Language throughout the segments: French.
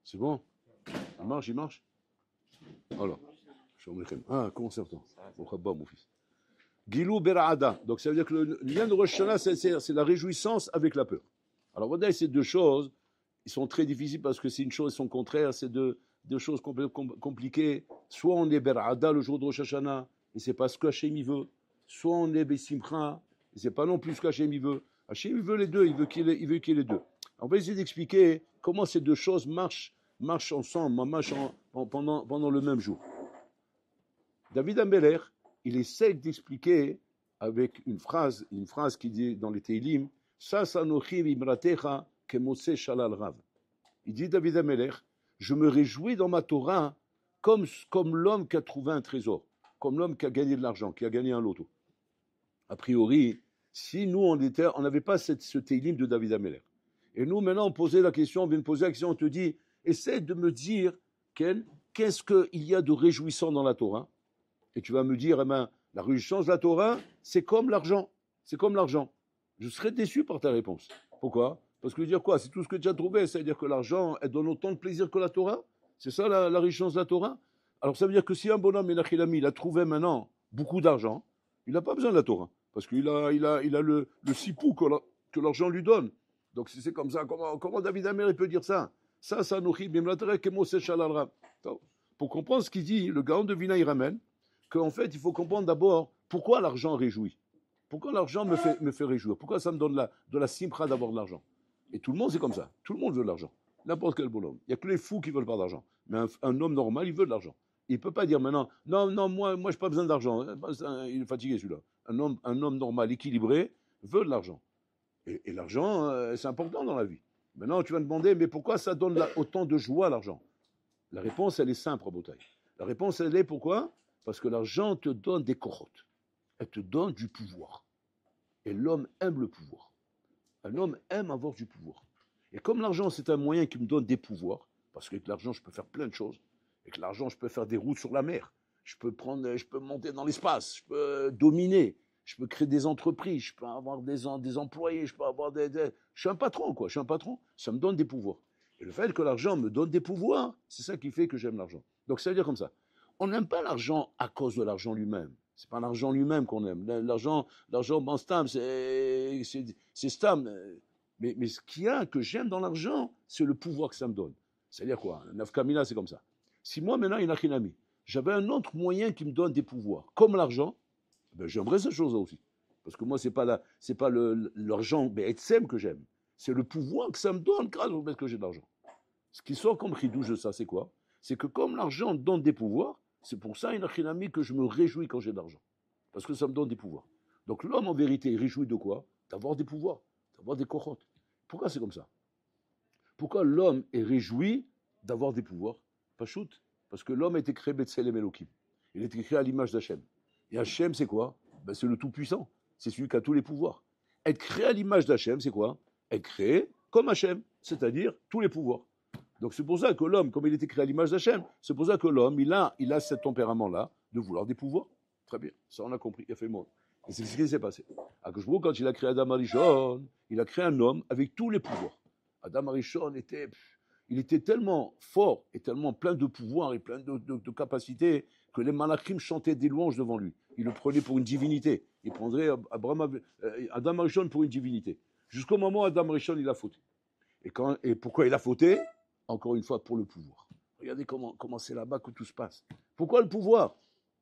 C'est bon? Il marche, il marche? Alors, ah, comment c'est temps? Mon fils. Gilou Berada. Donc ça veut dire que le lien de Rosh Hashanah, c'est la réjouissance avec la peur. Alors vous voyez, ces deux choses, ils sont très difficiles parce que c'est une chose et son contraire, c'est deux choses compliquées. Soit on est Berada le jour de Rosh Hashanah, et c'est pas ce que Hachem il veut. Soit on est Bessimcha, et c'est pas non plus ce que Hachem il veut. Hachem il veut les deux, il veut qu'il y ait les deux. On va essayer d'expliquer comment ces deux choses marchent ensemble, marchent pendant le même jour. David Ameler, il essaie d'expliquer avec une phrase qui dit dans les Teilim, il dit David Ameler, je me réjouis dans ma Torah comme l'homme qui a trouvé un trésor, comme l'homme qui a gagné de l'argent, qui a gagné un loto. A priori, si nous on n'avait pas ce Teilim de David Ameler, et nous maintenant on vient de poser la question, on te dit, essaie de me dire qu'est-ce qu'il y a de réjouissant dans la Torah. Et tu vas me dire, la réjouissance de la Torah, c'est comme l'argent. C'est comme l'argent. Je serais déçu par ta réponse. Pourquoi? Parce que dire quoi? C'est tout ce que tu as trouvé. Ça veut dire que l'argent, elle donne autant de plaisir que la Torah? C'est ça la réjouissance de la Torah? Alors ça veut dire que si un bonhomme, il a trouvé maintenant beaucoup d'argent, il n'a pas besoin de la Torah. Parce qu'il a le sipou que l'argent lui donne. Donc c'est comme ça. Comment David Amer peut dire ça? Ça nous rit. Pour comprendre ce qu'il dit, le Gaon de Vina, il ramène qu'en fait, il faut comprendre d'abord pourquoi l'argent réjouit. Pourquoi l'argent me fait réjouir? Pourquoi ça me donne de la simcha d'avoir de l'argent? Et tout le monde, c'est comme ça. Tout le monde veut de l'argent. N'importe quel bonhomme. Il n'y a que les fous qui ne veulent pas d'argent. Mais un homme normal, il veut de l'argent. Il ne peut pas dire maintenant, non, moi je n'ai pas besoin d'argent. Il est fatigué celui-là. Un homme normal, équilibré, veut de l'argent. Et l'argent, c'est important dans la vie. Maintenant, tu vas me demander, mais pourquoi ça donne autant de joie, l'argent? La réponse, elle est simple, Rabotai. La réponse, elle est pourquoi? Parce que l'argent te donne des corottes. Elle te donne du pouvoir. Et l'homme aime le pouvoir. Un homme aime avoir du pouvoir. Et comme l'argent, c'est un moyen qui me donne des pouvoirs, parce qu'avec l'argent, je peux faire plein de choses. Avec l'argent, je peux faire des routes sur la mer. Je peux monter dans l'espace. Je peux dominer. Je peux créer des entreprises. Je peux avoir des employés. Je peux avoir Je suis un patron, quoi. Je suis un patron. Ça me donne des pouvoirs. Et le fait que l'argent me donne des pouvoirs, c'est ça qui fait que j'aime l'argent. Donc, ça veut dire comme ça. On n'aime pas l'argent à cause de l'argent lui-même. C'est pas l'argent lui-même qu'on aime. L'argent, bon, stam, c'est stam. Mais ce qu'il y a que j'aime dans l'argent, c'est le pouvoir que ça me donne. C'est-à-dire quoi? Nafkamina, c'est comme ça. Si moi, maintenant, Inachinami, j'avais un autre moyen qui me donne des pouvoirs, comme l'argent, ben, j'aimerais cette chose-là aussi. Parce que moi, c'est pas l'argent Be'etzem que j'aime. C'est le pouvoir que ça me donne grâce au fait que j'ai de l'argent. Ce qui sort comme chidouche de ça, c'est quoi? C'est que comme l'argent donne des pouvoirs, c'est pour ça, Inachinami, que je me réjouis quand j'ai de l'argent. Parce que ça me donne des pouvoirs. Donc l'homme, en vérité, il réjouit de quoi? D'avoir des pouvoirs, d'avoir des corottes. Pourquoi c'est comme ça? Pourquoi l'homme est réjoui d'avoir des pouvoirs? Pas shoot. Parce que l'homme a été créé Betselem Elohim. Il a été créé à l'image d'Hachem. Et Hachem, c'est quoi? Ben, c'est le Tout-Puissant. C'est celui qui a tous les pouvoirs. Être créé à l'image d'Hachem, c'est quoi? Être créé comme Hachem, c'est-à-dire tous les pouvoirs. Donc c'est pour ça que l'homme, comme il était créé à l'image d'Hachem, c'est pour ça que l'homme, il a ce tempérament-là de vouloir des pouvoirs. Très bien, ça on a compris, il a fait le monde. Et c'est ce qui s'est passé. Akash-Baruch Hu, quand il a créé Adam Arishon, il a créé un homme avec tous les pouvoirs. Adam Arishon était tellement fort et tellement plein de pouvoirs et plein de capacités que les malachim chantaient des louanges devant lui. Ils le prenaient pour une divinité. Ils prendraient Adam Arishon pour une divinité. Jusqu'au moment où Adam Arishon, il a fauté. Et pourquoi il a fauté? Encore une fois, pour le pouvoir. Regardez comment c'est là-bas que tout se passe. Pourquoi le pouvoir?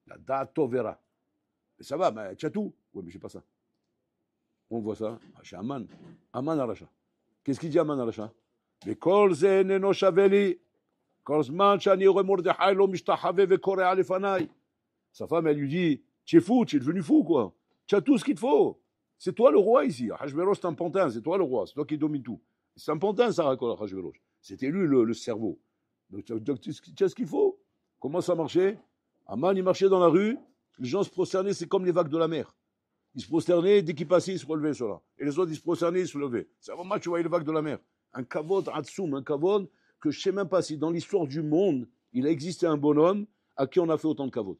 La datovera. Mais ça va, mais tu as tout. Oui, mais j'ai pas ça. On voit ça. Chez Aman. Aman Aracha. Qu'est-ce qu'il dit Aman Aracha? Mais kol ze neno shaveli. Kol zman shani ore Mordechai lo mishtachave vekore alefanai. Sa femme, elle lui dit, tu es fou, tu es devenu fou, quoi. Tu as tout ce qu'il te faut. C'est toi le roi ici. Hachvérosh, c'est un pantin, c'est toi le roi. C'est toi qui domine tout. C'est un pantin, ça, Hachvérosh. C'était lui le cerveau. Donc, tu as ce qu'il faut. Comment ça marchait? Aman, il marchait dans la rue, les gens se prosternaient, c'est comme les vagues de la mer. Ils se prosternaient, dès qu'ils passaient, ils se relevaient sur là. Et les autres, ils se prosternaient, ils se levaient. C'est vraiment, tu voyais les vagues de la mer. Un kavod atsoum, un kavod que je ne sais même pas si dans l'histoire du monde, il a existé un bonhomme à qui on a fait autant de kavod.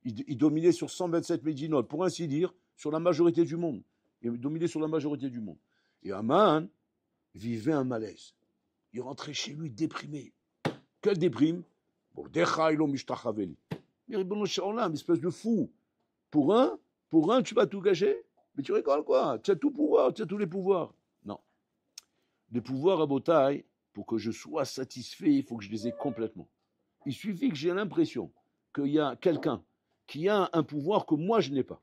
Il dominait sur 127 médinotes, pour ainsi dire, sur la majorité du monde. Il dominait sur la majorité du monde. Et Aman vivait un malaise. il rentrait chez lui déprimé. Quelle déprime? Mordechaï lo mishtachaveli. Mais Ribono Shel Olam, espèce de fou. Pour un, tu vas tout gâcher? Mais tu rigoles quoi? Tu as tout pouvoir, tu as tous les pouvoirs. Non. Les pouvoirs à Botaï, pour que je sois satisfait, il faut que je les ai complètement. Il suffit que j'ai l'impression qu'il y a quelqu'un qui a un pouvoir que moi je n'ai pas.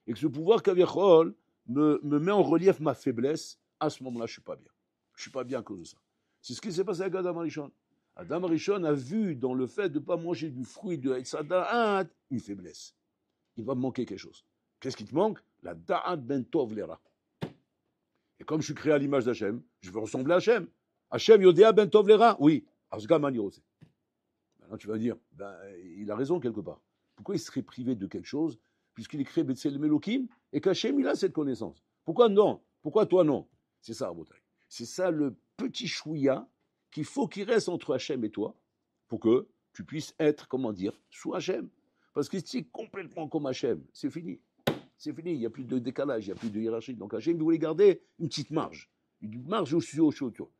Et que ce pouvoir Kavichol me met en relief ma faiblesse, à ce moment-là, je ne suis pas bien. Je ne suis pas bien à cause de ça. C'est ce qui s'est passé avec Adam Arishon. Adam Arishon a vu dans le fait de ne pas manger du fruit de Haïtsada une faiblesse. Il va me manquer quelque chose. Qu'est-ce qui te manque? La Da'at ben Tov Lera. Et comme je suis créé à l'image d'Hachem, je veux ressembler à Hachem. Hachem Yodea ben Tov Lera? Oui. Asgaman Yose. Maintenant tu vas dire, ben, il a raison quelque part. Pourquoi il serait privé de quelque chose puisqu'il est créé Betzel Melokim et qu'Hachem il a cette connaissance? Pourquoi non? Pourquoi toi non? C'est ça, Abotai. C'est ça le petit chouïa qu'il faut qu'il reste entre Hachem et toi pour que tu puisses être, comment dire, sous Hachem. Parce que si tu es complètement comme Hachem, c'est fini. C'est fini, il n'y a plus de décalage, il n'y a plus de hiérarchie. Donc Hachem voulait garder une petite marge. Une marge au chaud.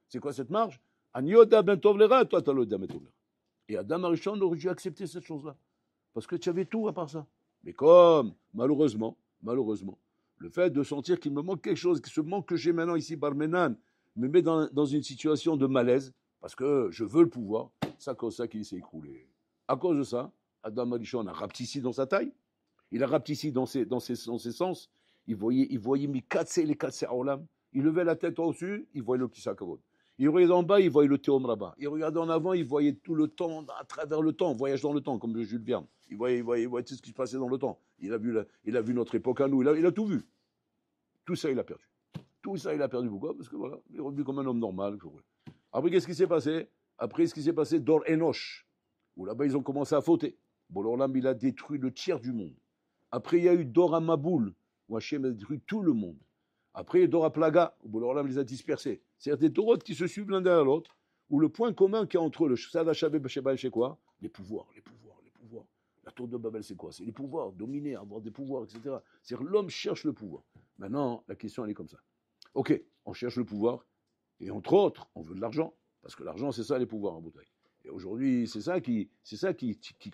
C'est quoi cette marge? Anioda ben tovlera, toi tu as l'oda ben tovlera. Et Adam Arishon aurait dû accepter cette chose-là. Parce que tu avais tout à part ça. Mais comme, malheureusement, le fait de sentir qu'il me manque quelque chose, que ce manque que j'ai maintenant ici, Barmenan, me met dans une situation de malaise, parce que je veux le pouvoir, c'est à cause de ça qu'il s'est écroulé. À cause de ça, Adam Arishon a rapetissé dans sa taille, il a rapetissé dans ses sens, il voyait mes katse et les katse Olam, il levait la tête au-dessus, il voyait le petit sakavod. Il regardait en bas, il voyait le Théom Rabbah. Il regardait en avant, il voyait tout le temps, à travers le temps, voyage dans le temps, comme le Jules Verne. Il voyait tout ce qui se passait dans le temps. Il a vu notre époque à nous, il a tout vu. Tout ça, il a perdu. Tout ça, il a perdu. Pourquoi? Parce que voilà, il est revenu comme un homme normal. Après, qu'est-ce qui s'est passé? Après, ce qui s'est passé, Dor Enoch, où là-bas, ils ont commencé à fauter. Bololam, il a détruit le tiers du monde. Après, il y a eu Dor Amaboul, où Hachem a détruit tout le monde. Après, il y a Dora Plaga, où Bololam les a dispersés. C'est-à-dire des Torotes qui se suivent l'un derrière l'autre, où le point commun qu'il y a entre le Sada Shabbat Shebal, c'est quoi? Les pouvoirs. La tour de Babel, c'est quoi? C'est les pouvoirs, dominer, avoir des pouvoirs, etc. C'est-à-dire l'homme cherche le pouvoir. Maintenant, la question, elle est comme ça. Ok, on cherche le pouvoir, et entre autres, on veut de l'argent, parce que l'argent, c'est ça les pouvoirs en bouteille. Et aujourd'hui, c'est ça qui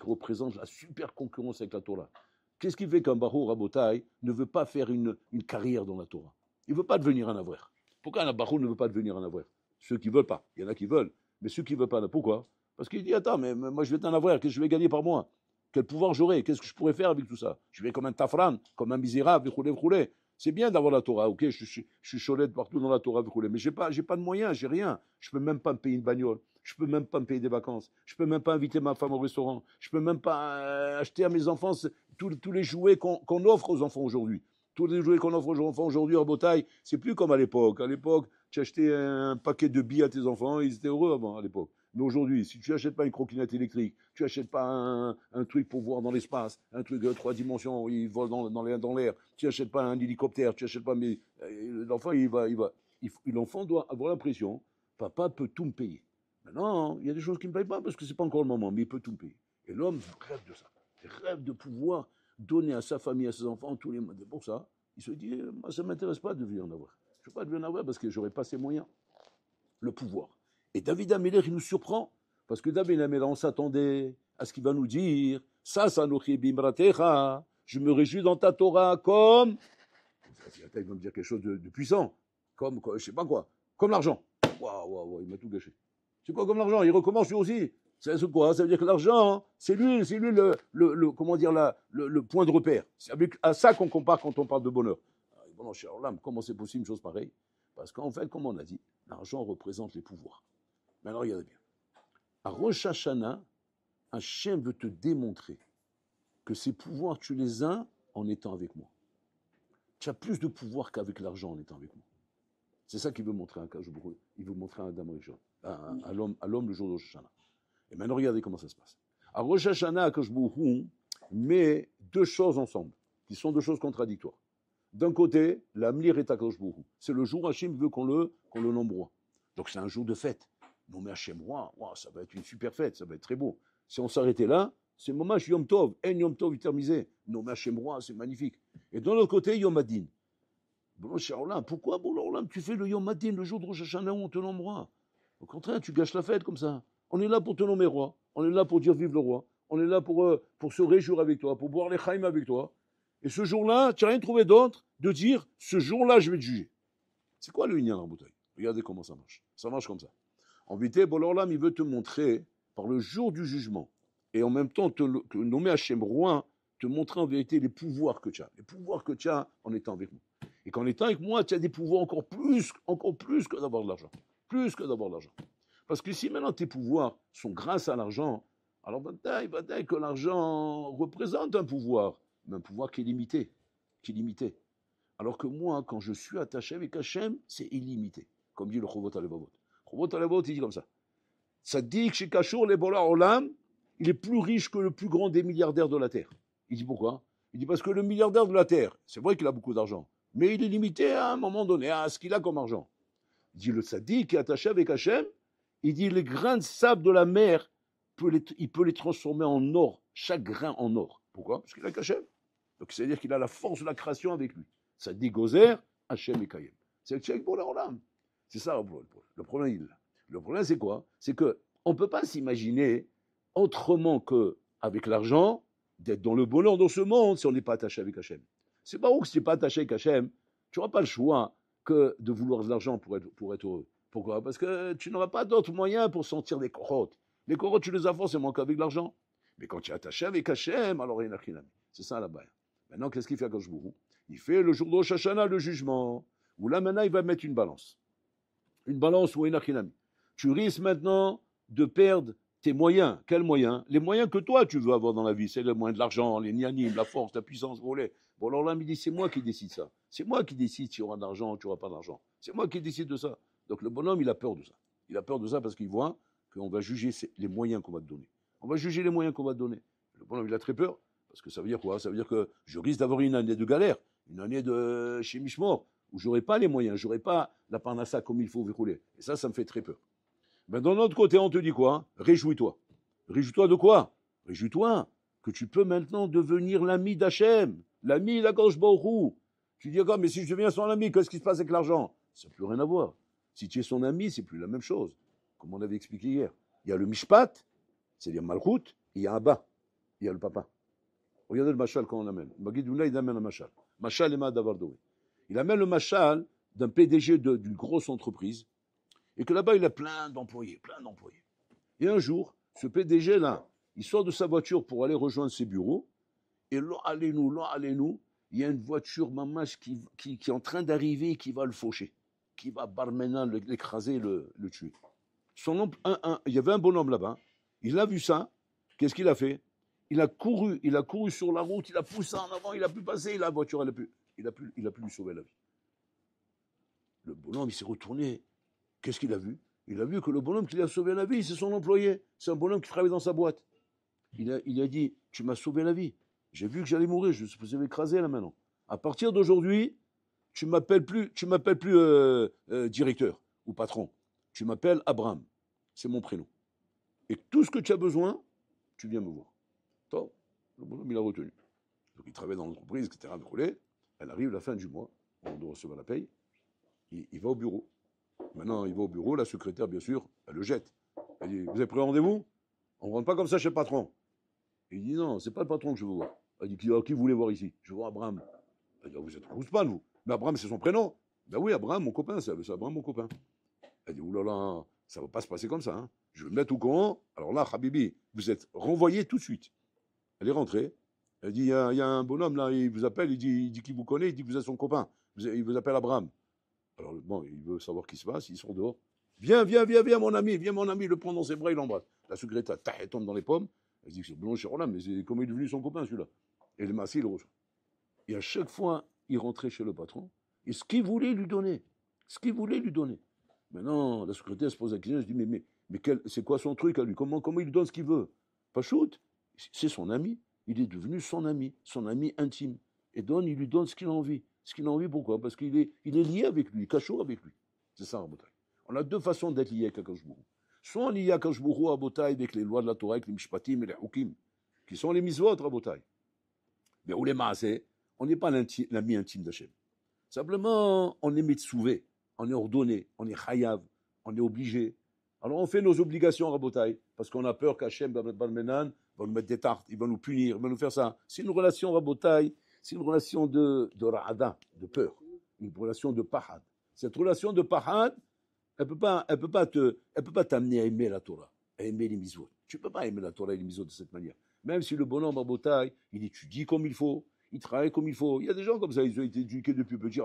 représente la super concurrence avec la Torah. Qu'est-ce qui fait qu'un Barour Rabotai ne veut pas faire une carrière dans la Torah? Il ne veut pas devenir un avouer. Pourquoi un Barour ne veut pas devenir un avouer? Ceux qui ne veulent pas. Il y en a qui veulent. Mais ceux qui ne veulent pas, pourquoi? Parce qu'il dit, attends, mais moi je vais être un avouer, qu'est-ce que je vais gagner par mois? Quel pouvoir j'aurai? Qu'est-ce que je pourrais faire avec tout ça? Je vais comme un tafran, comme un misérable, roulé. C'est bien d'avoir la Torah, ok, je suis cholette partout dans la Torah, mais j'ai pas de moyens, j'ai rien. Je peux même pas me payer une bagnole, je peux même pas me payer des vacances, je peux même pas inviter ma femme au restaurant, je peux même pas acheter à mes enfants tous les jouets qu'on offre aux enfants aujourd'hui. Tous les jouets qu'on offre aux enfants aujourd'hui en Botaï, c'est plus comme à l'époque. À l'époque, tu achetais un paquet de billes à tes enfants, ils étaient heureux avant, à l'époque. Mais aujourd'hui, si tu n'achètes pas une croquinette électrique, tu n'achètes pas un truc pour voir dans l'espace, un truc de 3 dimensions où il vole dans l'air, tu n'achètes pas un hélicoptère, tu n'achètes pas... Mais l'enfant, l'enfant doit avoir l'impression, papa peut tout me payer. Maintenant, il y a des choses qui ne me payent pas parce que ce n'est pas encore le moment, mais il peut tout me payer. Et l'homme rêve de ça. Il rêve de pouvoir donner à sa famille, à ses enfants tous les mois. Pour ça, il se dit, moi, ça ne m'intéresse pas de devenir un avoir. Je ne veux pas devenir un avoir parce que je n'aurai pas ces moyens. Le pouvoir. Et David Améler, il nous surprend, parce que David Améler, on s'attendait à ce qu'il va nous dire, ça nochi bimratecha, je me réjouis dans ta Torah comme, il va me dire quelque chose de puissant, comme, je ne sais pas quoi, comme l'argent. Waouh, il m'a tout gâché. C'est quoi comme l'argent? Il recommence lui aussi. C'est quoi? Ça veut dire que l'argent, c'est lui comment dire, le point de repère. C'est à ça qu'on compare quand on parle de bonheur. Bon, cher Olam, comment c'est possible une chose pareille? Parce qu'en fait, comme on a dit, l'argent représente les pouvoirs. Mais alors, regardez bien. À Rosh Hashanah, Hachem veut te démontrer que ces pouvoirs, tu les as en étant avec moi. Tu as plus de pouvoir qu'avec l'argent en étant avec moi. C'est ça qu'il veut montrer à Akash Baruch Hu. Il veut montrer à Adam Rishon, à l'homme le jour de Rosh Hashanah. Et maintenant, regardez comment ça se passe. À Rosh Hashanah, Akash Baruch Hu met deux choses ensemble, qui sont deux choses contradictoires. D'un côté, l'Amlir est Akash Baruch Hu. C'est le jour où Hachem veut qu'on le nombre roi. Donc c'est un jour de fête. Nommé Hachem roi, ça va être une super fête, ça va être très beau. Si on s'arrêtait là, c'est Mamash Yom Tov, En Yom Tov intermisé. Nommé Hachem roi, c'est magnifique. Et de l'autre côté, Yom Adin. Bon, cher Olam, pourquoi, bon, Olam, tu fais le Yom Adin, le jour de Rosh Hashanah où on te nomme roi? Au contraire, tu gâches la fête comme ça. On est là pour te nommer roi. On est là pour dire vive le roi. On est là pour se réjouir avec toi, pour boire les chaïm avec toi. Et ce jour-là, tu n'as rien trouvé d'autre de dire ce jour-là, je vais te juger. C'est quoi le Inyan en bouteille? Regardez comment ça marche. Ça marche comme ça. En vérité, Bolam, il veut te montrer, par le jour du jugement, et en même temps te nommer Hachem roi, te montrer en vérité les pouvoirs que tu as. Les pouvoirs que tu as en étant avec moi. Et qu'en étant avec moi, tu as des pouvoirs encore plus que d'avoir de l'argent. Plus que d'avoir de l'argent. Parce que si maintenant tes pouvoirs sont grâce à l'argent, alors bataille que l'argent représente un pouvoir, mais un pouvoir qui est limité. Alors que moi, quand je suis attaché avec Hachem, c'est illimité. Comme dit le Chovot Halevavot. Chovot Halevavot, il dit comme ça. Ça dit que chez Kachour, les Bola Olam, il est plus riche que le plus grand des milliardaires de la Terre. Il dit pourquoi? Il dit parce que le milliardaire de la Terre, c'est vrai qu'il a beaucoup d'argent, mais il est limité à un moment donné à ce qu'il a comme argent. Il dit le Sadiq qui est attaché avec Hachem, il dit les grains de sable de la mer, il peut les transformer en or, chaque grain en or. Pourquoi? Parce qu'il a Hachem. Donc c'est-à-dire qu'il a la force de la création avec lui. Sadiq Gozer, Hachem et Kayem. C'est le tchèque pour l'Olam. C'est ça le problème. Le problème, c'est quoi? C'est qu'on ne peut pas s'imaginer autrement qu'avec l'argent, d'être dans le bonheur dans ce monde si on n'est pas attaché avec Hachem. C'est pas où que si tu n'es pas attaché avec Hachem, tu n'auras pas le choix que de vouloir de l'argent pour être heureux. Pourquoi? Parce que tu n'auras pas d'autres moyens pour sentir des korotes. Les korotes, tu les as forcément qu'avec l'argent. Mais quand tu es attaché avec Hachem, alors il y en a qui n'aiment. C'est ça là-bas. Maintenant, qu'est-ce qu'il fait Akadosh Baruch Hu? Il fait le jour de Rosh Hashanah le jugement. Où là, maintenant, il va mettre une balance. Une balance où il y en a qui n'aiment. Tu risques maintenant de perdre tes moyens. Quels moyens? Les moyens que toi, tu veux avoir dans la vie. C'est le moyen de l'argent, les nianim, la force, la puissance, voler. Bon, alors là, il dit, c'est moi qui décide ça. C'est moi qui décide si tu auras de l'argent ou tu n'auras pas d'argent. C'est moi qui décide de ça. Donc le bonhomme, il a peur de ça. Il a peur de ça parce qu'il voit qu'on va juger les moyens qu'on va te donner. On va juger les moyens qu'on va te donner. Le bonhomme, il a très peur. Parce que ça veut dire quoi? Ça veut dire que je risque d'avoir une année de galère, une année de chez Mishmor, où je n'aurai pas les moyens, je n'aurai pas la parnassa comme il faut rouler. Et ça me fait très peur. Ben, d'un autre côté, on te dit quoi? Réjouis-toi. Réjouis-toi de quoi? Réjouis-toi que tu peux maintenant devenir l'ami d'Hachem, l'ami d'Akadosh Baruch Hu. Tu dis, mais si je deviens son ami, qu'est-ce qui se passe avec l'argent? Ça n'a plus rien à voir. Si tu es son ami, c'est plus la même chose. Comme on avait expliqué hier. Il y a le Mishpat, c'est-à-dire Malchut, et il y a Abba, il y a le papa. Regardez le machal quand on l'amène. Magidouna, il amène un machal. Machal et Madavardoui. Il amène le machal d'un PDG d'une grosse entreprise et que là-bas, il a plein d'employés. Et un jour, ce PDG-là, il sort de sa voiture pour aller rejoindre ses bureaux et là, allez-nous, il y a une voiture mamache qui est en train d'arriver et qui va le faucher, qui va barmena l'écraser, le tuer. Il y avait un bonhomme là-bas, il a vu ça, qu'est-ce qu'il a fait? Il a couru sur la route, il a poussé en avant, il a pu passer, la voiture, il a pu lui sauver la vie. Le bonhomme, il s'est retourné. Qu'est-ce qu'il a vu? Il a vu que le bonhomme qui lui a sauvé la vie, c'est son employé. C'est un bonhomme qui travaille dans sa boîte. Il a dit, tu m'as sauvé la vie. J'ai vu que j'allais mourir, je me suis écrasé là maintenant. À partir d'aujourd'hui, tu m'appelles plus directeur ou patron. Tu m'appelles Abraham. C'est mon prénom. Et tout ce que tu as besoin, tu viens me voir. Le bonhomme, il a retenu. Donc, il travaille dans l'entreprise, etc. Elle arrive la fin du mois, on doit recevoir la paye. Il va au bureau. Maintenant, il va au bureau, la secrétaire, bien sûr, elle le jette. Elle dit, vous avez pris rendez-vous? On ne rentre pas comme ça chez le patron. Il dit, non, c'est pas le patron que je veux voir. Elle dit, qui vous voulez voir ici? Je veux voir Abraham. Elle dit, vous êtes Rouspan, vous. Mais Abraham, c'est son prénom. Ben oui, Abraham, mon copain, c'est Abraham, mon copain. Elle dit, oulala, ça ne va pas se passer comme ça. Hein. Je vais me mettre au courant. Alors là, Habibi, vous êtes renvoyé tout de suite. Elle est rentrée. Elle dit, il y a un bonhomme là, il vous appelle, il dit qu'il vous connaît, il dit que vous êtes son copain. Il vous appelle Abraham. Alors bon, il veut savoir ce qui se passe, il sort dehors. Viens, mon ami, il le prend dans ses bras, il l'embrasse. La secrétaire, elle tombe dans les pommes. Elle dit que c'est bon, cher Roland, mais comment il est devenu son copain celui-là? Et le massé, il le reçoit. Et à chaque fois, il rentrait chez le patron, et ce qu'il voulait lui donner. Maintenant, la secrétaire se pose la question, elle se dit, mais c'est quoi son truc à lui? Comment il lui donne ce qu'il veut? Pas shoot, c'est son ami. Il est devenu son ami intime. Et il lui donne ce qu'il a envie. Ce qu'il a envie, pourquoi? Parce qu'il est lié avec lui, cachot avec lui. C'est ça, Rabotai. On a deux façons d'être lié avec Akadosh Baruch Hu. Soit on est lié à Akadosh Baruch Hu, Rabotai, avec les lois de la Torah, avec les mishpatim et les hukim, qui sont les mitzvot, Rabotai. Mais ou les maaseh, on n'est pas l'ami intime d'Hachem. Simplement, on est mitzouvé, on est ordonné, on est chayav, on est obligé. Alors on fait nos obligations, Rabotai, parce qu'on a peur qu'Hachem, Balmenan, va nous mettre des tartes, il va nous punir, il va nous faire ça. C'est une relation, Rabotai, c'est une relation de ra'ada, de peur, une relation de pahad. Cette relation de pahad, elle peut pas t'amener à aimer la Torah, à aimer les mitzvot. Tu peux pas aimer la Torah et les mitzvot de cette manière. Même si le bonhomme, Rabotai, il étudie comme il faut, il travaille comme il faut. Il y a des gens comme ça, ils ont été éduqués depuis petit,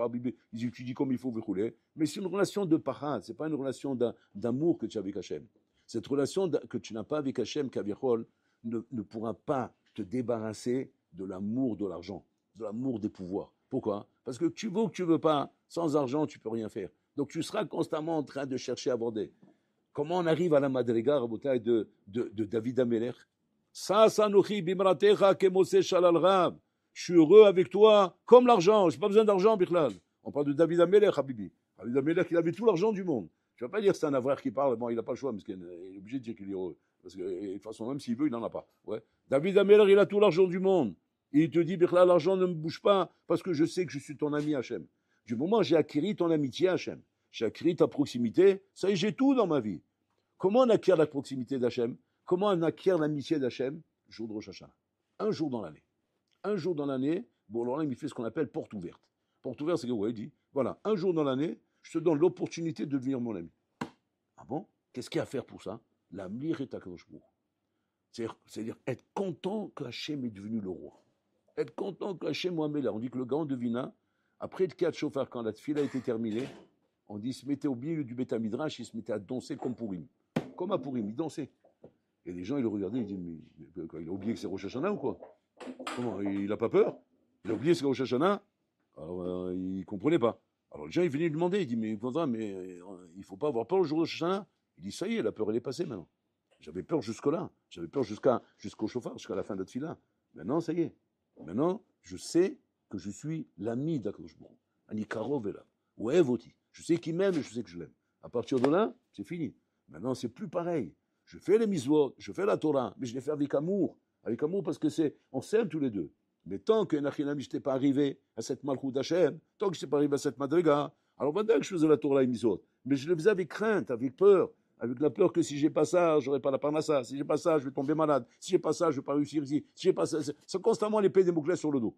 ils étudient comme il faut, mais c'est une relation de parade, ce n'est pas une relation d'amour que tu as avec Hachem. Cette relation que tu n'as pas avec Hachem, Kavichol, ne pourra pas te débarrasser de l'amour de l'argent, de l'amour des pouvoirs. Pourquoi? Parce que tu veux ou que tu veux pas, sans argent, tu peux rien faire. Donc tu seras constamment en train de chercher à aborder. Comment on arrive à la madriga, Rabotai, de David Amelech? Sa sanochi bimratecha kemose shalal rab. Je suis heureux avec toi, comme l'argent. Je n'ai pas besoin d'argent, Bichlal. On parle de David Amelech, Habibi. David Amelech, il avait tout l'argent du monde. Tu ne vas pas dire que c'est un avraire qui parle. Bon, il n'a pas le choix, mais il est obligé de dire qu'il est heureux. Parce que, de toute façon, même s'il veut, il n'en a pas. Ouais. David Amelech, il a tout l'argent du monde. Et il te dit, Bichlal, l'argent ne me bouge pas parce que je sais que je suis ton ami, Hachem. Du moment où j'ai acquis ton amitié, Hachem, j'ai acquis ta proximité, ça y est, j'ai tout dans ma vie. Comment on acquiert la proximité d'Hachem? Comment on acquiert l'amitié d'Hachem? Jour de Rosh Hashanah. Un jour dans l'année. Un jour dans l'année, bon, alors là, il fait ce qu'on appelle porte ouverte. Porte ouverte, c'est que, ouais, il dit, voilà, un jour dans l'année, je te donne l'opportunité de devenir mon ami. Ah bon? Qu'est-ce qu'il y a à faire pour ça? L'amir est à Kadoshbourg. C'est-à-dire être content que Hachem est devenu le roi. Être content que Hachem Mohamed, on dit que le grand devina, après le 4 chauffard, quand la tefila a été terminée, on dit, il se mettait au milieu du Beth Midrash, il se mettait à danser comme Pourim. Comme à Pourim, il dansait. Et les gens, ils le regardaient, ils disaient, mais quoi, il a oublié que c'est Rosh Hashanah ou quoi? Comment? Il n'a pas peur? Il a oublié ce qu'est Rosh Hashanah? Alors, il ne comprenait pas. Alors, les gens, ils venaient lui demander, il dit, mais il ne faut pas avoir peur le jour de Rosh Hashanah. Il dit, ça y est, la peur, elle est passée maintenant. J'avais peur jusque-là. J'avais peur jusqu'au chauffard, jusqu'à la fin de la tefila. Maintenant, ça y est. Maintenant, je sais que je suis l'ami d'Akadosh Baruch Hu. Ani karov elav. Ou evoti. Je sais qu'il m'aime et je sais que je l'aime. À partir de là, c'est fini. Maintenant, c'est plus pareil. Je fais les mitzvot, je fais la Torah, mais je les fais avec amour. Avec amour parce que on s'aime tous les deux. Mais tant que Nachinam, je n'étais pas arrivé à cette malchut d'Hachem, tant que je n'étais pas arrivé à cette madriga, alors maintenant que je faisais la Torah et les mitzvot, mais je le faisais avec crainte, avec peur, avec la peur que si j'ai pas ça, j'aurai pas la parnassa, si j'ai pas ça, je vais tomber malade, si j'ai pas ça, je vais pas réussir ici, si j'ai pas ça, c'est constamment l'épée des Moukles sur le dos.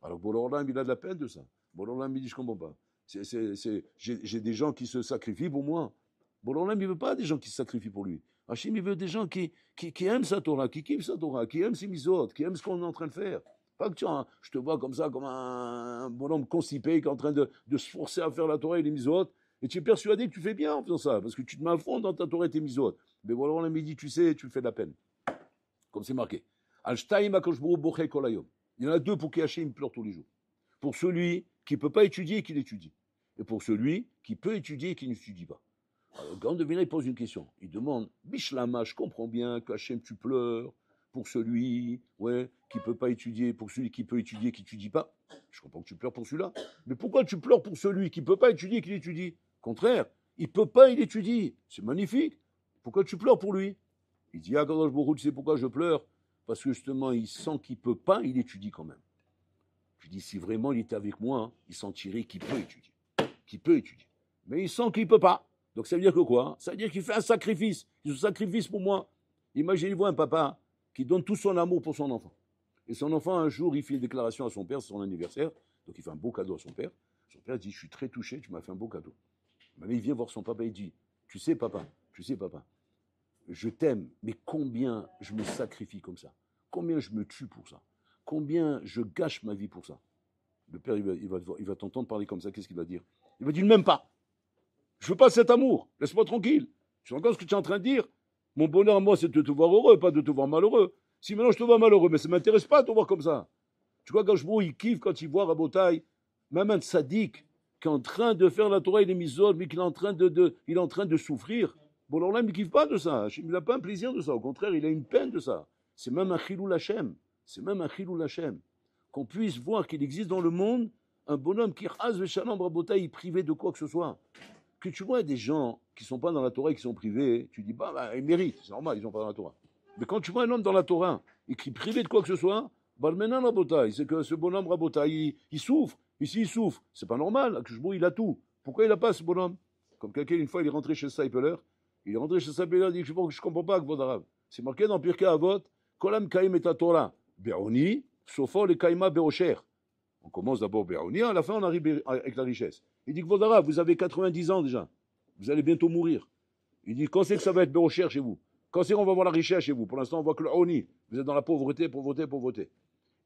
Alors Borolam, il a de la peine de ça. Borolam, il dit, je comprends pas. J'ai des gens qui se sacrifient pour moi. Borolam, il veut pas des gens qui se sacrifient pour lui. Hachim, il veut des gens qui aiment sa Torah, qui kiffent sa Torah, qui aiment ses mitzvot, qui aiment ce qu'on est en train de faire. Pas que je te vois comme ça, comme un bonhomme constipé qui est en train de se forcer à faire la Torah et les mitzvot, et tu es persuadé que tu fais bien en faisant ça, parce que tu te mets à fond dans ta Torah et tes mitzvot. Mais voilà, on m'a dit, tu sais, tu fais de la peine. Comme c'est marqué. Il y en a deux pour qui Hachem pleure tous les jours. Pour celui qui ne peut pas étudier et qui l'étudie. Et pour celui qui peut étudier et qui n'étudie pas. Alors, le grand devina, il pose une question. Il demande, Bishlama, je comprends bien que Hachem, tu pleures pour celui qui ne peut pas étudier, pour celui qui peut étudier et qui n'étudie pas. Je comprends que tu pleures pour celui-là. Mais pourquoi tu pleures pour celui qui ne peut pas étudier et qui l'étudie? Au contraire, il ne peut pas, il étudie. C'est magnifique. Pourquoi tu pleures pour lui? Il dit, ah, tu sais pourquoi je pleure? Parce que justement, il sent qu'il ne peut pas, il étudie quand même. Je dis, si vraiment il était avec moi, hein, il sentirait qu'il peut étudier. Qu'il peut étudier. Mais il sent qu'il ne peut pas. Donc ça veut dire que quoi? Ça veut dire qu'il fait un sacrifice. Il se sacrifice pour moi. Imaginez-vous un papa qui donne tout son amour pour son enfant. Et son enfant, un jour, il fait une déclaration à son père, c'est son anniversaire. Donc il fait un beau cadeau à son père. Son père dit, je suis très touché, tu m'as fait un beau cadeau. Mais il vient voir son papa et il dit, tu sais papa, je t'aime, mais combien je me sacrifie comme ça? Combien je me tue pour ça? Combien je gâche ma vie pour ça? Le père, il va t'entendre parler comme ça, qu'est-ce qu'il va dire? Il va dire, même pas. Je veux pas cet amour, laisse-moi tranquille. Tu entends ce que tu es en train de dire? Mon bonheur à moi, c'est de te voir heureux, pas de te voir malheureux. Si maintenant je te vois malheureux, mais ça ne m'intéresse pas de te voir comme ça. Tu vois, Gauchebou, il kiffe quand il voit Rabotai, même un tzaddik qui est en train de faire la Torah et les mitzvot, mais qu'il est en train de souffrir. Bon, alors là, il ne kiffe pas de ça. Il n'a pas un plaisir de ça. Au contraire, il a une peine de ça. C'est même un chilou Hashem. C'est même un chilou Hashem. Qu'on puisse voir qu'il existe dans le monde un bonhomme qui rase le shalom Rabotai, il privé de quoi que ce soit. Que tu vois des gens qui ne sont pas dans la Torah et qui sont privés, tu dis, ils méritent, c'est normal, ils ne sont pas dans la Torah. Mais quand tu vois un homme dans la Torah et qui est privé de quoi que ce soit, maintenant Rabotai, c'est que ce bonhomme Rabotai, il souffre. Ici, il souffre. C'est pas normal, il a tout. Pourquoi il n'a pas ce bonhomme? Comme quelqu'un, une fois, il est rentré chez Stapler, Il est rentré chez sa belle, il dit, je ne comprends pas, Kvod Arav. C'est marqué dans Pirkei Avot, Kolam Kaim et Torah, Be'oni, Sofo le Kaima Be'osher. On commence d'abord Be'oni, à la fin on arrive avec la richesse. Il dit, Kvod Arav, vous avez 90 ans déjà, vous allez bientôt mourir. Il dit, quand c'est que ça va être Be'osher chez vous? Quand c'est qu'on va voir la richesse chez vous? Pour l'instant, on voit que le Oni, vous êtes dans la pauvreté, pauvreté, pauvreté.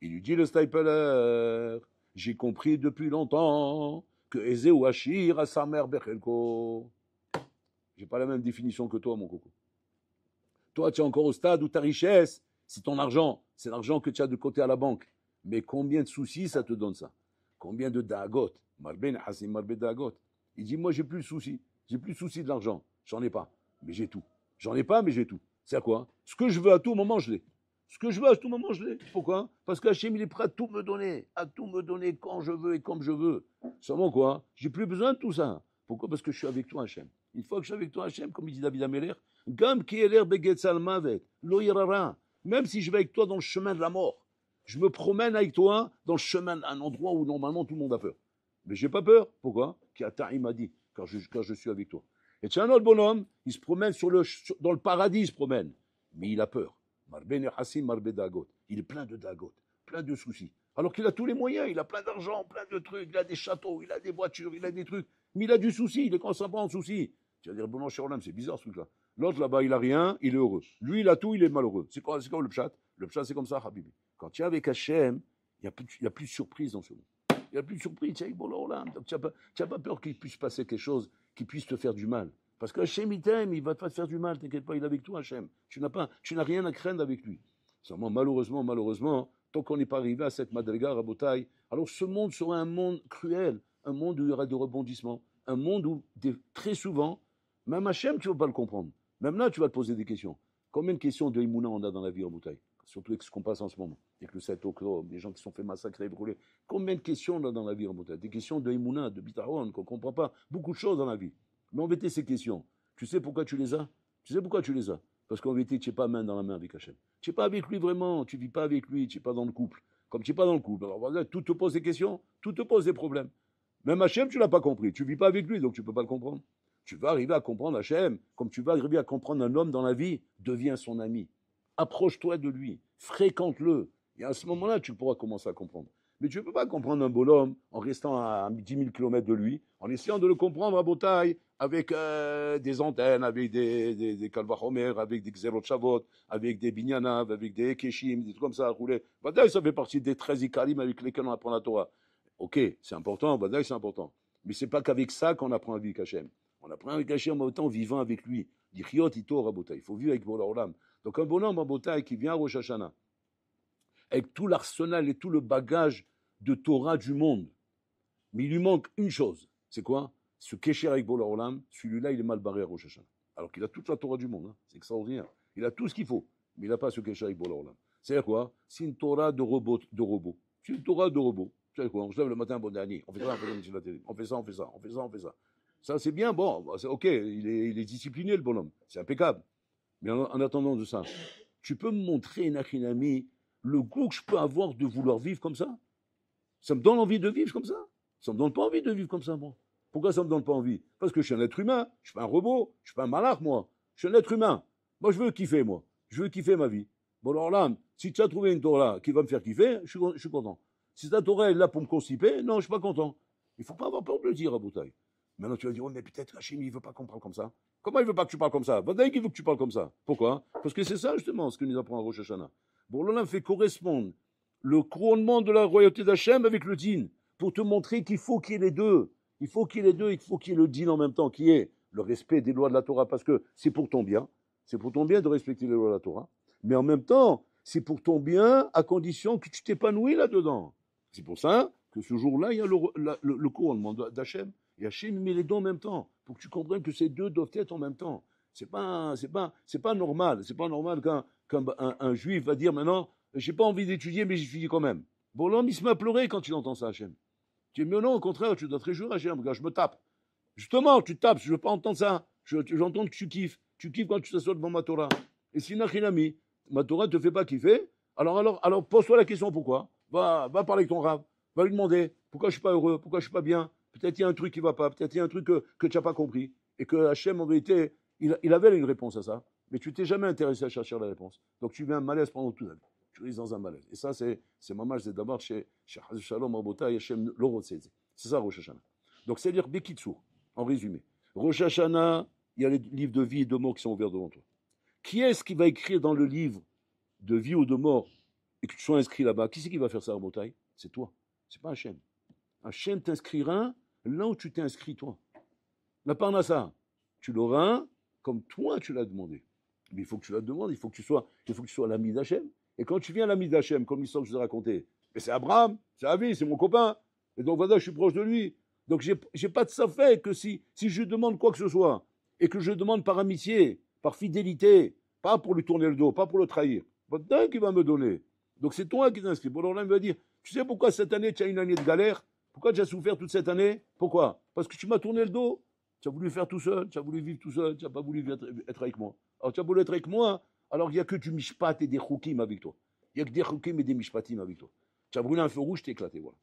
Il lui dit, le Stapler, j'ai compris depuis longtemps que Eze ou Hachir a sa mère Bechelko. J'ai pas la même définition que toi, mon coco. Toi, tu es encore au stade où ta richesse, c'est ton argent. C'est l'argent que tu as de côté à la banque. Mais combien de soucis ça te donne ça? Combien de dagot? Marben Hassim Marbe dagot. Il dit, moi, j'ai plus de soucis. J'ai plus de soucis de l'argent. J'en ai pas. Mais j'ai tout. J'en ai pas, mais j'ai tout. C'est à quoi? Ce que je veux à tout moment, je l'ai. Ce que je veux à tout moment, je l'ai. Pourquoi? Parce qu'Hachem, il est prêt à tout me donner quand je veux et comme je veux. Seulement quoi? J'ai plus besoin de tout ça. Pourquoi? Parce que je suis avec toi, Hachem. Une fois que je suis avec toi, Hachem, comme il dit David Ameler, Gam ki eler begetzal mavet, lo yirara. Même si je vais avec toi dans le chemin de la mort, je me promène avec toi dans le chemin d'un endroit où normalement tout le monde a peur. Mais j'ai pas peur. Pourquoi? Car il m'a dit, quand je suis avec toi. Et tu as un autre bonhomme, il se promène dans le paradis, il se promène. Mais il a peur. Marben Hassim Marbe dagot. Il est plein de dagot, plein de soucis. Alors qu'il a tous les moyens, il a plein d'argent, plein de trucs, il a des châteaux, il a des voitures, il a des trucs. Mais il a du souci, il est constamment en souci. Tu vas dire, bon, chez Roland, c'est bizarre ce truc-là. L'autre là-bas, il a rien, il est heureux. Lui, il a tout, il est malheureux. C'est quoi le pshat? Le pshat, c'est comme ça, Habibi. Quand tu es avec Hachem, il n'y a plus de surprise dans ce monde. Il n'y a plus de surprise, tu es avec Roland. Donc tu n'as pas peur qu'il puisse passer quelque chose qui puisse te faire du mal. Parce que Hachem, il t'aime, il va pas te faire du mal, t'inquiète pas, il est avec toi, Hachem. Tu n'as rien à craindre avec lui. Seulement, malheureusement, tant qu'on n'est pas arrivé à cette madriga, Rabotai, alors ce monde sera un monde cruel, un monde où il y aura des rebondissements, un monde où, très souvent, même Hachem, tu ne vas pas le comprendre. Même là, tu vas te poser des questions. Combien de questions de Himouna on a dans la vie, Rabotai? Surtout avec ce qu'on passe en ce moment, avec le 7 octobre, les gens qui sont fait massacrer, brûler. Combien de questions on a dans la vie, Rabotai? Des questions de Himouna, de Bitaron, qu'on ne comprend pas. Beaucoup de choses dans la vie. Mais en vérité, ces questions, tu sais pourquoi tu les as? Tu sais pourquoi tu les as? Parce qu'en vérité, tu n'es pas main dans la main avec Hachem. Tu n'es pas avec lui vraiment, tu ne vis pas avec lui, tu n'es pas dans le couple. Comme tu n'es pas dans le couple, alors voilà, tout te pose des questions, tout te pose des problèmes. Même Hachem, tu ne l'as pas compris. Tu ne vis pas avec lui, donc tu ne peux pas le comprendre. Tu vas arriver à comprendre Hachem, comme tu vas arriver à comprendre un homme dans la vie, deviens son ami. Approche-toi de lui, fréquente-le. Et à ce moment-là, tu pourras commencer à comprendre. Mais tu ne peux pas comprendre un bonhomme en restant à 10 000 km de lui, en essayant de le comprendre à Botaï, avec des antennes, avec des Kalvachomer, avec des Xerot Shavot, avec des Binyanav, avec des Ekeshim, des trucs comme ça à rouler. Badaï, ça fait partie des 13 Ikarim avec lesquels on apprend la Torah. Ok, c'est important, Badaï, c'est important. Mais ce n'est pas qu'avec ça qu'on apprend à vivre avec Hachem. On apprend avec Hachem en autant vivant avec lui. Dichiot ito Rabotai. Il faut vivre avec Bola Olam. Donc un bonhomme en Botaï qui vient à Rosh Hashanah, avec tout l'arsenal et tout le bagage de Torah du monde, mais il lui manque une chose. C'est quoi? Ce Kesher avec Bola Olam, celui-là, il est mal barré à Rosh Hashanah. Alors qu'il a toute la Torah du monde. Hein. C'est extraordinaire. Il a tout ce qu'il faut, mais il n'a pas ce Kesher avec Bola Olam. C'est-à-dire quoi? C'est une Torah de robot. C'est une Torah de robot. Tu sais quoi? On se lève le matin, bon dernier. On fait ça, on fait ça. Ça, c'est bien, bon, c'est ok, il est discipliné, le bonhomme. C'est impeccable. Mais en attendant de ça, tu peux me montrer, Nachinami, le goût que je peux avoir de vouloir vivre comme ça? Ça me donne envie de vivre comme ça? Ça me donne pas envie de vivre comme ça, moi. Pourquoi ça me donne pas envie? Parce que je suis un être humain, je suis pas un robot, je suis pas un malach, moi. Je suis un être humain. Moi, je veux kiffer, moi. Je veux kiffer ma vie. Bon, alors là, si tu as trouvé une Torah qui va me faire kiffer, je suis content. Si ta Torah est là pour me constiper, non, je suis pas content. Il faut pas avoir peur de le dire à Boutaï. Maintenant, tu vas dire, oh, mais peut-être Hachem, il veut pas qu'on parle comme ça. Comment il veut pas que tu parles comme ça? Boutaï, il veut que tu parles comme ça. Pourquoi? Parce que c'est ça, justement, ce que nous apprend à Rosh Hashanah. Bon, l'Olam fait correspondre le couronnement de la royauté d'Hachem avec le din, pour te montrer qu'il faut qu'il y ait les deux. Il faut qu'il y ait les deux, il faut qu'il y ait le din en même temps, qui est le respect des lois de la Torah, parce que c'est pour ton bien. C'est pour ton bien de respecter les lois de la Torah. Mais en même temps, c'est pour ton bien à condition que tu t'épanouis là-dedans. C'est pour ça que ce jour-là, il y a le couronnement d'Hachem. Et Hachem met les deux en même temps, pour que tu comprennes que ces deux doivent être en même temps. C'est pas normal. C'est pas normal qu'un juif va dire maintenant, j'ai pas envie d'étudier, mais j'étudie quand même. Bon, l'homme, il se met à pleurer quand il entend ça, Hachem. Tu dis, mais non, au contraire, tu dois te réjouir, Hachem. Regarde, je me tape. Justement, tu te tapes, je veux pas entendre ça. J'entends que tu kiffes. Tu kiffes quand tu t'assois devant ma Torah. Et si Nachinami, ma Torah ne te fait pas kiffer, alors pose-toi la question pourquoi. Va parler avec ton Rav. Va lui demander pourquoi je suis pas heureux, pourquoi je suis pas bien. Peut-être il y a un truc qui va pas, peut-être il y a un truc que tu n'as pas compris. Et que Hachem, en vérité, il avait une réponse à ça, mais tu t'es jamais intéressé à chercher la réponse. Donc tu vis un malaise pendant toute la vie. Tu risques dans un malaise. Et ça, c'est mamage, c'est d'abord chez Hazef Shalom, Abota, Yachem, Lorotzeze. C'est ça, Rosh Hashanah. Donc, c'est-à-dire Bekitsur, en résumé. Rosh Hashanah, il y a les livres de vie et de mort qui sont ouverts devant toi. Qui est-ce qui va écrire dans le livre de vie ou de mort et que tu sois inscrit là-bas? Qui c'est qui va faire ça, Rabotai? C'est toi. C'est pas Hachem. Hachem t'inscrira là où tu t'es inscrit, toi. La parnassa, tu l'auras comme toi tu l'as demandé. Mais il faut que tu la demandes, il faut que tu sois l'ami d'Hachem. Et quand tu viens l'ami d'Hachem, comme l'histoire que je vous ai racontée, mais c'est Abraham, c'est Avi, c'est mon copain. Et donc voilà, je suis proche de lui. Donc j'ai pas de ça fait que si je demande quoi que ce soit, et que je demande par amitié, par fidélité, pas pour lui tourner le dos, pas pour le trahir, c'est toi qui va me donner. Donc c'est toi qui t'inscris. Bon, alors là, il va dire, tu sais pourquoi cette année tu as une année de galère? Pourquoi tu as souffert toute cette année? Pourquoi? Parce que tu m'as tourné le dos. Tu as voulu faire tout seul, tu as voulu vivre tout seul, tu n'as pas voulu être avec moi. Alors tu as voulu être avec moi, alors il n'y a que du mishpat et des choukim avec toi. Il n'y a que des choukim et des mishpatim avec toi. Tu as brûlé un feu rouge, t'es éclaté, voilà.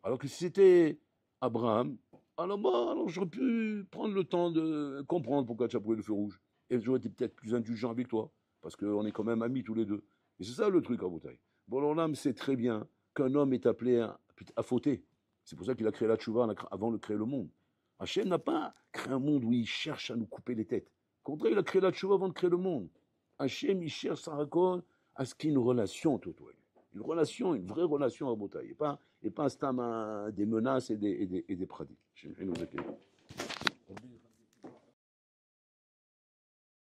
Alors que si c'était Abraham, alors j'aurais pu prendre le temps de comprendre pourquoi tu as brûlé le feu rouge. Et j'aurais été peut-être plus indulgent avec toi, parce qu'on est quand même amis tous les deux. Et c'est ça le truc, Rabotai. Bon, alors l'âme sait très bien qu'un homme est appelé à fauter. C'est pour ça qu'il a créé la tchouva avant de créer le monde. Hachem n'a pas créé un monde où il cherche à nous couper les têtes. Au contraire, il a créé la tchouva avant de créer le monde. Hachem, il cherche sa raccord à ce qu'il y ait une relation, Toto. Une relation, une vraie relation à Botaï. Et pas un stam des menaces et des pratiques.